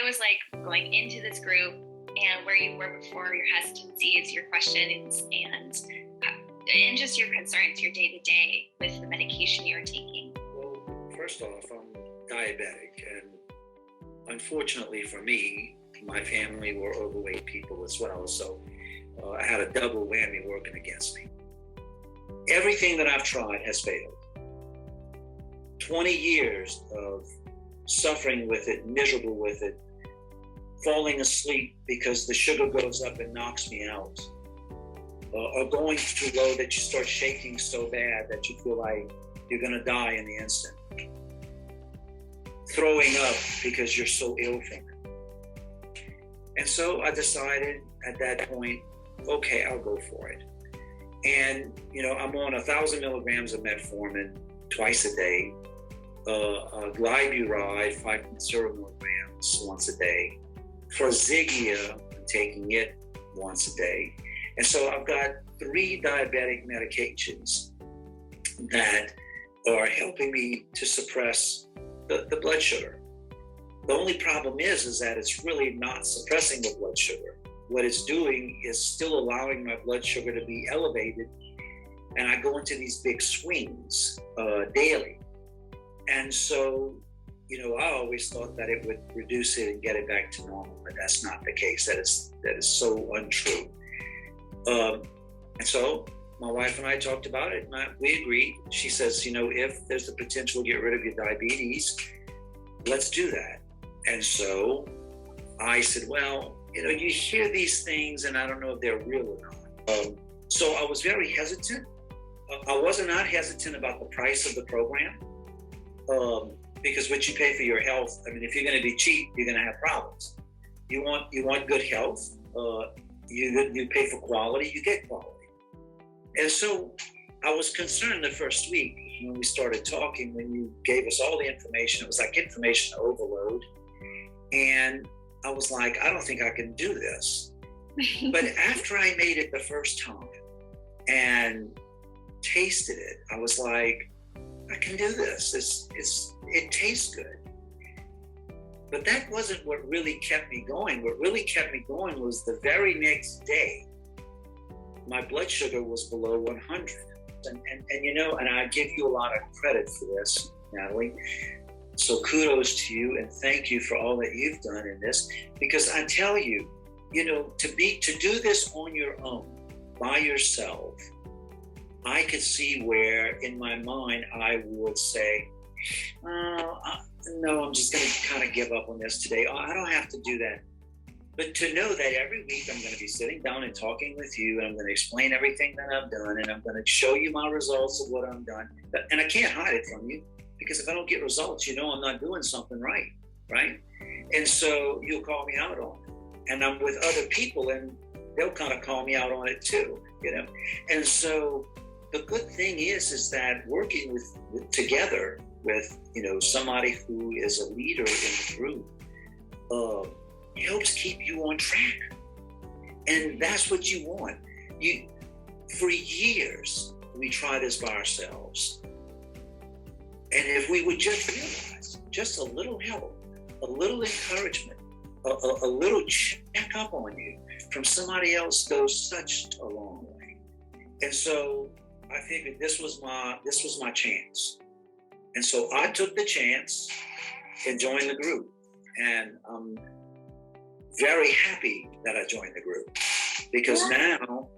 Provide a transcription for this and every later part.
was like going into this group and where you were before, your hesitancies, your questions, and just your concerns, your day-to-day with the medication you're taking? Well, first off, I'm diabetic, and unfortunately for me, my family were overweight people as well, so I had a double whammy working against me. Everything that I've tried has failed. 20 years of suffering with it, miserable with it, falling asleep because the sugar goes up and knocks me out, or going too low that you start shaking so bad that you feel like you're going to die in the instant, throwing up because you're so ill from it. And so I decided at that point, okay, I'll go for it. And, I'm on 1,000 milligrams of metformin twice a day, glyburide, 5.0 milligrams once a day. Forzygia, I'm taking it once a day. And so I've got 3 diabetic medications that are helping me to suppress the blood sugar. The only problem is that it's really not suppressing the blood sugar. What it's doing is still allowing my blood sugar to be elevated, and I go into these big swings daily. And so, I always thought that it would reduce it and get it back to normal, but that's not the case. That is so untrue. And so my wife and I talked about it, and we agreed. She says, if there's the potential to get rid of your diabetes, let's do that. And so I said, well, you hear these things, and I don't know if they're real or not. So I was very hesitant. I was not hesitant about the price of the program, because what you pay for your health, if you're going to be cheap, you're going to have problems. You want good health. You pay for quality, you get quality. And so I was concerned the first week when we started talking, when you gave us all the information. It was like information overload. And I was like, I don't think I can do this. But after I made it the first time and tasted it, I was like, I can do this. It tastes good. But that wasn't what really kept me going. What really kept me going was the very next day, my blood sugar was below 100. And I give you a lot of credit for this, Natalie. So kudos to you, and thank you for all that you've done in this. Because I tell you, to do this on your own, by yourself, I could see where in my mind I would say, no, I'm just going to kind of give up on this today. I don't have to do that. But to know that every week I'm going to be sitting down and talking with you, and I'm going to explain everything that I've done, and I'm going to show you my results of what I've done. And I can't hide it from you, because if I don't get results, I'm not doing something right? And so you'll call me out on it. And I'm with other people, and they'll kind of call me out on it too, And so the good thing is that working together with somebody who is a leader in the group helps keep you on track, and that's what you want. For years we try this by ourselves, and if we would just realize just a little help, a little encouragement, a little check up on you from somebody else goes such a long way. And so I figured this was my chance. And so I took the chance and joined the group. And I'm very happy that I joined the group, because now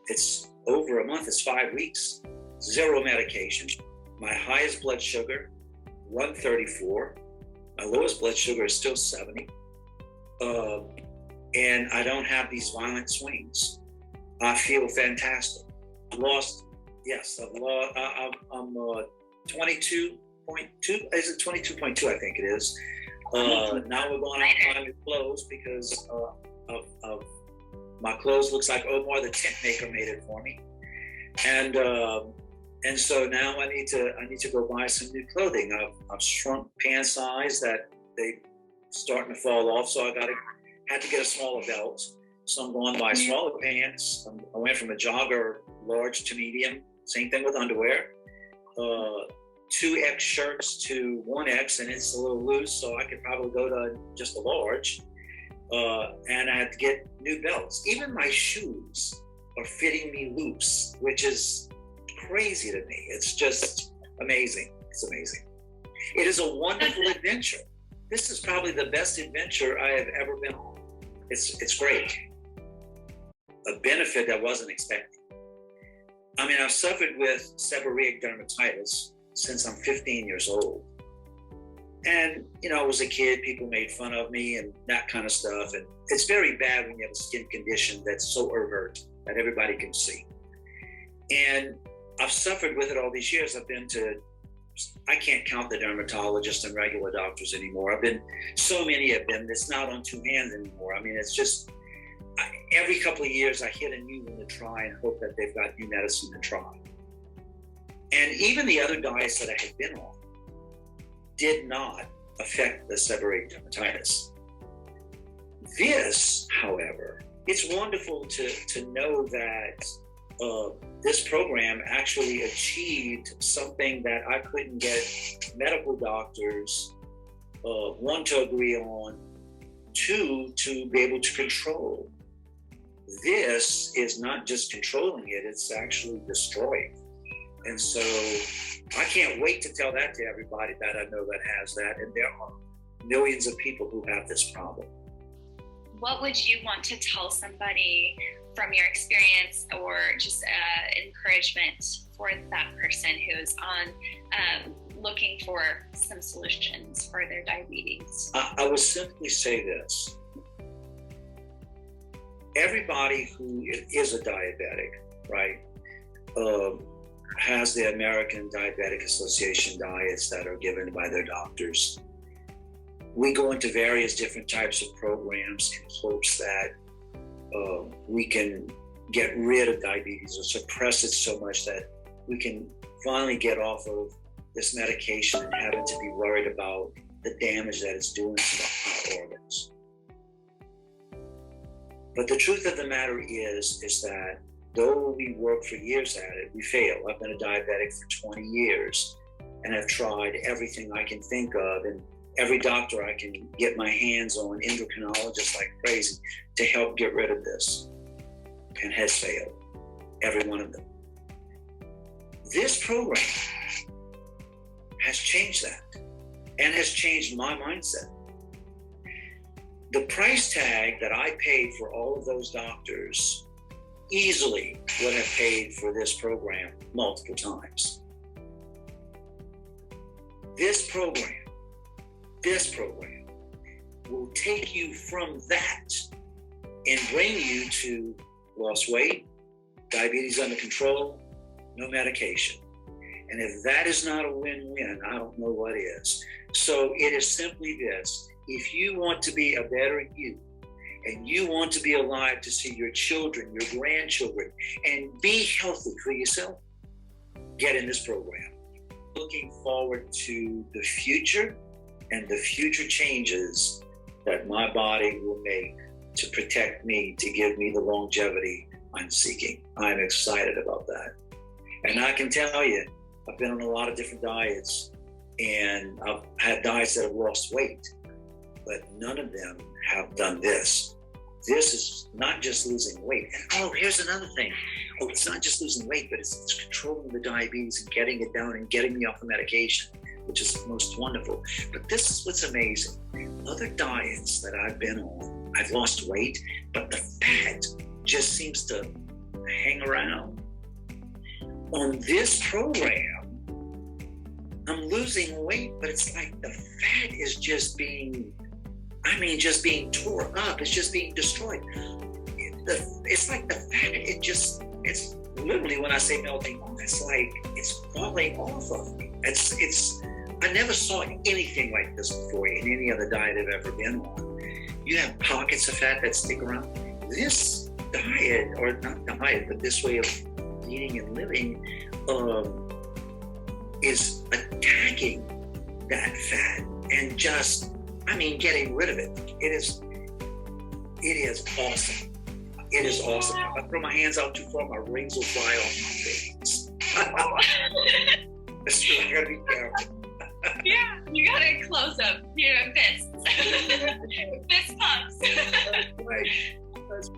it's over a month, it's 5 weeks, 0 medication. My highest blood sugar, 134. My lowest blood sugar is still 70. And I don't have these violent swings. I feel fantastic. I'm 22.2, is it 22.2? I think it is. Now we're going on time to close because of my clothes looks like Omar the tent maker made it for me. And so now I need to go buy some new clothing. I've shrunk pant size that they starting to fall off, so had to get a smaller belt. So I'm going to buy smaller pants. I went from a jogger large to medium. Same thing with underwear. 2X shirts to 1X, and it's a little loose, so I could probably go to just a large. And I had to get new belts. Even my shoes are fitting me loose, which is crazy to me. It's just amazing. It's amazing. It is a wonderful adventure. This is probably the best adventure I have ever been on. It's great. A benefit that wasn't expected. I mean, I've suffered with seborrheic dermatitis since I'm 15 years old. And, I was a kid, people made fun of me and that kind of stuff. And it's very bad when you have a skin condition that's so overt that everybody can see. And I've suffered with it all these years. I can't count the dermatologists and regular doctors anymore. I've been so many of them, it's not on two hands anymore. I mean, it's just, every couple of years I hit a new one to try and hope that they've got new medicine to try. And even the other diets that I had been on did not affect the seborrheic dermatitis. This, however, it's wonderful to know that this program actually achieved something that I couldn't get medical doctors, one, to agree on, two, to be able to control. This is not just controlling it, it's actually destroying. And so I can't wait to tell that to everybody that I know that has that. And there are millions of people who have this problem. What would you want to tell somebody from your experience, or just encouragement for that person who's on looking for some solutions for their diabetes? I would simply say this. Everybody who is a diabetic, right, has the American Diabetic Association diets that are given by their doctors. We go into various different types of programs in hopes that we can get rid of diabetes or suppress it so much that we can finally get off of this medication and having to be worried about the damage that it's doing to our organs. But the truth of the matter is that though we work for years at it, we fail. I've been a diabetic for 20 years and I've tried everything I can think of, and every doctor I can get my hands on, endocrinologists like crazy, to help get rid of this, and has failed, every one of them. This program has changed that and has changed my mindset. The price tag that I paid for all of those doctors easily would have paid for this program multiple times. This program will take you from that and bring you to lost weight, diabetes under control, no medication. And if that is not a win-win, I don't know what is. So it is simply this: if you want to be a better you, and you want to be alive to see your children, your grandchildren, and be healthy for yourself, get in this program. Looking forward to the future and the future changes that my body will make to protect me, to give me the longevity I'm seeking. I'm excited about that. And I can tell you, I've been on a lot of different diets, and I've had diets that have lost weight, but none of them have done this. This is not just losing weight. Oh, here's another thing. Oh, it's not just losing weight, but it's controlling the diabetes and getting it down and getting me off the medication, which is most wonderful. But this is what's amazing. Other diets that I've been on, I've lost weight, but the fat just seems to hang around. On this program, I'm losing weight, but it's like the fat is just being tore up. It's just being destroyed. It's like the fat, it's literally, when I say melting off, it's like it's falling off of me. I never saw anything like this before in any other diet I've ever been on. You have pockets of fat that stick around. This diet, or not diet, but this way of eating and living, is attacking that fat and just, getting rid of it. It is awesome. It is awesome. If I throw my hands out too far, my rings will fly off my face. That's true. I gotta be careful. Yeah, you gotta close up, fists. Fist pumps. Right. That's